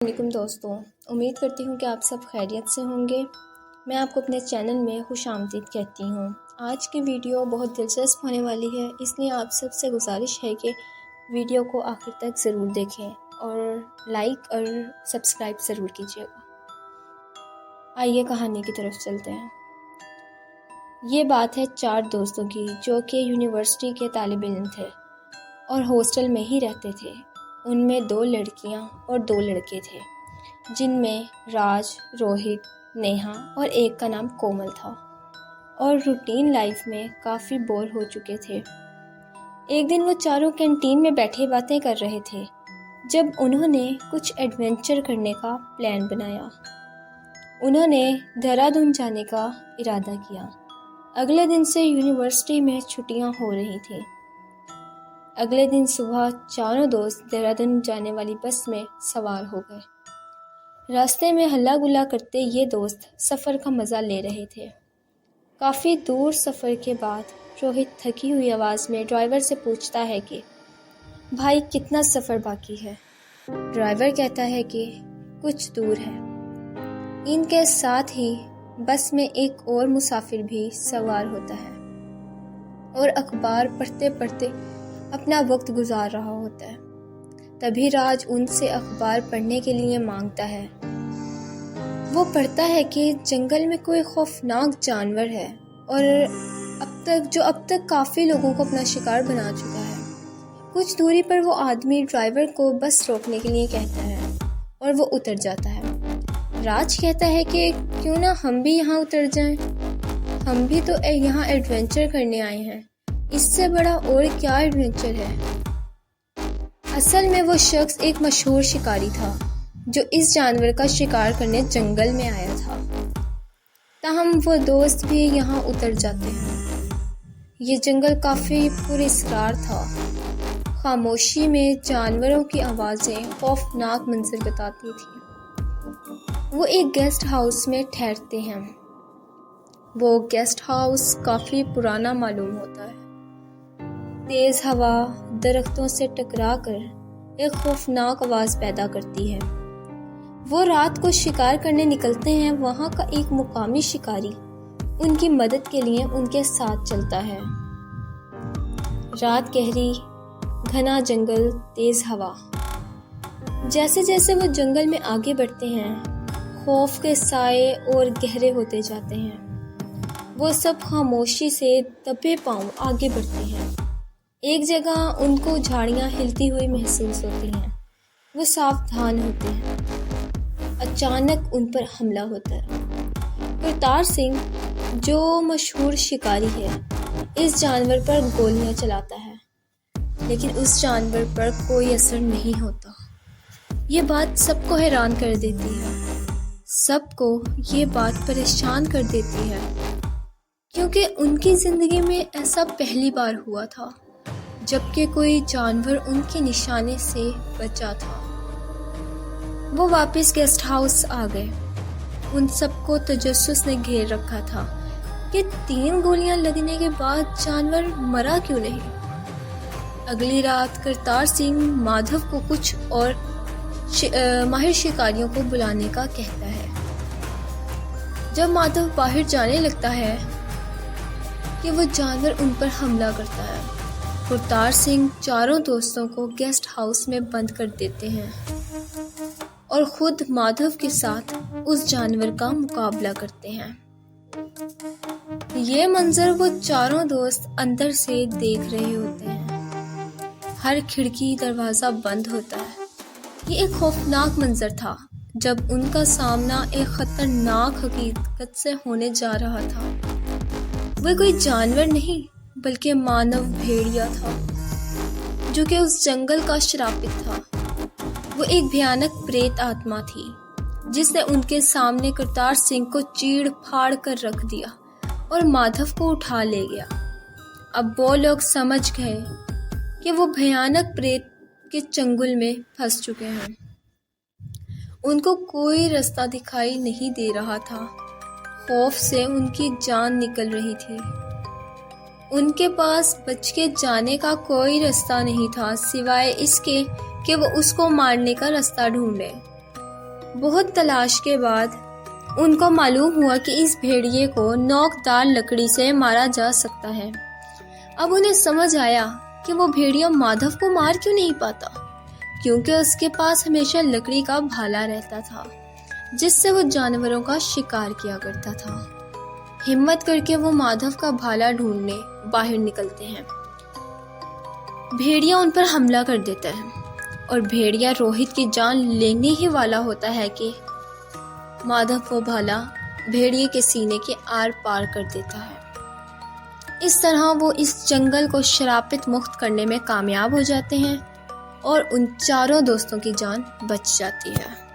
علیکم دوستوں، امید کرتی ہوں کہ آپ سب خیریت سے ہوں گے۔ میں آپ کو اپنے چینل میں خوش آمدید کہتی ہوں۔ آج کی ویڈیو بہت دلچسپ ہونے والی ہے، اس لیے آپ سب سے گزارش ہے کہ ویڈیو کو آخر تک ضرور دیکھیں اور لائک اور سبسکرائب ضرور کیجیے گا۔ آئیے کہانی کی طرف چلتے ہیں۔ یہ بات ہے 4 دوستوں کی جو کہ یونیورسٹی کے طالب علم تھے اور ہاسٹل میں ہی رہتے تھے۔ ان میں 2 لڑکیاں اور 2 لڑکے تھے، جن میں راج، روہت، نیہا اور ایک کا نام کومل تھا، اور روٹین لائف میں کافی بور ہو چکے تھے۔ ایک دن وہ چاروں کینٹین میں بیٹھے باتیں کر رہے تھے جب انہوں نے کچھ ایڈونچر کرنے کا پلان بنایا۔ انہوں نے دہرادون جانے کا ارادہ کیا۔ اگلے دن سے یونیورسٹی میں چھٹیاں ہو رہی تھیں۔ اگلے دن صبح چاروں دوست دہرادون جانے والی بس میں سوار ہو گئے۔ راستے میں ہلا گلا کرتے یہ دوست سفر کا مزہ لے رہے تھے۔ کافی دور سفر کے بعد روہت تھکی ہوئی آواز میں ڈرائیور سے پوچھتا ہے کہ بھائی کتنا سفر باقی ہے؟ ڈرائیور کہتا ہے کہ کچھ دور ہے۔ ان کے ساتھ ہی بس میں ایک اور مسافر بھی سوار ہوتا ہے اور اخبار پڑھتے پڑھتے اپنا وقت گزار رہا ہوتا ہے۔ تبھی راج ان سے اخبار پڑھنے کے لیے مانگتا ہے۔ وہ پڑھتا ہے کہ جنگل میں کوئی خوفناک جانور ہے اور اب تک کافی لوگوں کو اپنا شکار بنا چکا ہے۔ کچھ دوری پر وہ آدمی ڈرائیور کو بس روکنے کے لیے کہتا ہے اور وہ اتر جاتا ہے۔ راج کہتا ہے کہ کیوں نہ ہم بھی یہاں اتر جائیں، ہم بھی تو یہاں ایڈونچر کرنے آئے ہیں، اس سے بڑا اور کیا ایڈونچر ہے۔ اصل میں وہ شخص ایک مشہور شکاری تھا جو اس جانور کا شکار کرنے جنگل میں آیا تھا۔ تاہم وہ دوست بھی یہاں اتر جاتے ہیں۔ یہ جنگل کافی پراسرار تھا۔ خاموشی میں جانوروں کی آوازیں خوفناک منظر بتاتی تھیں۔ وہ ایک گیسٹ ہاؤس میں ٹھہرتے ہیں۔ وہ گیسٹ ہاؤس کافی پرانا معلوم ہوتا ہے۔ تیز ہوا درختوں سے ٹکرا کر ایک خوفناک آواز پیدا کرتی ہے۔ وہ رات کو شکار کرنے نکلتے ہیں۔ وہاں کا ایک مقامی شکاری ان کی مدد کے لیے ان کے ساتھ چلتا ہے۔ رات گہری، گھنا جنگل، تیز ہوا۔ جیسے جیسے وہ جنگل میں آگے بڑھتے ہیں، خوف کے سائے اور گہرے ہوتے جاتے ہیں۔ وہ سب خاموشی سے دبے پاؤں آگے بڑھتے ہیں۔ ایک جگہ ان کو جھاڑیاں ہلتی ہوئی محسوس ہوتی ہیں۔ وہ ساودھان ہوتے ہیں۔ اچانک ان پر حملہ ہوتا ہے۔ کرتار سنگھ جو مشہور شکاری ہے اس جانور پر گولیاں چلاتا ہے، لیکن اس جانور پر کوئی اثر نہیں ہوتا۔ یہ بات سب کو حیران کر دیتی ہے۔ سب کو یہ بات پریشان کر دیتی ہے کیونکہ ان کی زندگی میں ایسا پہلی بار ہوا تھا جبکہ کوئی جانور ان کے نشانے سے بچا تھا۔ وہ واپس گیسٹ ہاؤس آ گئے۔ ان سب کو تجسس نے گھیر رکھا تھا کہ 3 گولیاں لگنے کے بعد جانور مرا کیوں نہیں۔ اگلی رات کرتار سنگھ مادھو کو کچھ اور ماہر شکاریوں کو بلانے کا کہتا ہے۔ جب مادھو باہر جانے لگتا ہے کہ وہ جانور ان پر حملہ کرتا ہے۔ کرتار سنگھ چاروں دوستوں کو گیسٹ ہاؤس میں بند کر دیتے ہیں اور خود مادھو کے ساتھ اس جانور کا مقابلہ کرتے ہیں۔ یہ منظر وہ چاروں دوست اندر سے دیکھ رہے ہوتے ہیں۔ ہر کھڑکی دروازہ بند ہوتا ہے۔ یہ ایک خوفناک منظر تھا جب ان کا سامنا ایک خطرناک حقیقت سے ہونے جا رہا تھا۔ وہ کوئی جانور نہیں بلکہ مانو بھیڑیا تھا جو کہ اس جنگل کا شراپت تھا۔ وہ ایک بھیانک پریت آتما تھی جس نے ان کے سامنے کرتار سنگھ کو چیڑ پھاڑ کر رکھ دیا اور مادھو کو اٹھا لے گیا۔ اب وہ لوگ سمجھ گئے کہ وہ بھیانک پریت کے چنگل میں پھنس چکے ہیں۔ ان کو کوئی راستہ دکھائی نہیں دے رہا تھا۔ خوف سے ان کی جان نکل رہی تھی۔ ان کے پاس بچ کے جانے کا کوئی راستہ نہیں تھا سوائے اس کے کہ وہ اس کو مارنے کا راستہ ڈھونڈے۔ بہت تلاش کے بعد ان کو معلوم ہوا کہ اس بھیڑیے کو نوکدار لکڑی سے مارا جا سکتا ہے۔ اب انہیں سمجھ آیا کہ وہ بھیڑیا مادھو کو مار کیوں نہیں پاتا، کیونکہ اس کے پاس ہمیشہ لکڑی کا بھالا رہتا تھا جس سے وہ جانوروں کا شکار کیا کرتا تھا۔ ہمت کر کے وہ مادھو کا بھالا ڈھونڈنے باہر نکلتے ہیں۔ بھیڑیا ان پر حملہ کر دیتا ہے اور بھیڑیا روہت کی جان لینے ہی والا ہوتا ہے کہ مادھو وہ بھالا بھیڑیے کے سینے کے آر پار کر دیتا ہے۔ اس طرح وہ اس جنگل کو شراپت مکت کرنے میں کامیاب ہو جاتے ہیں اور ان چاروں دوستوں کی جان بچ جاتی ہے۔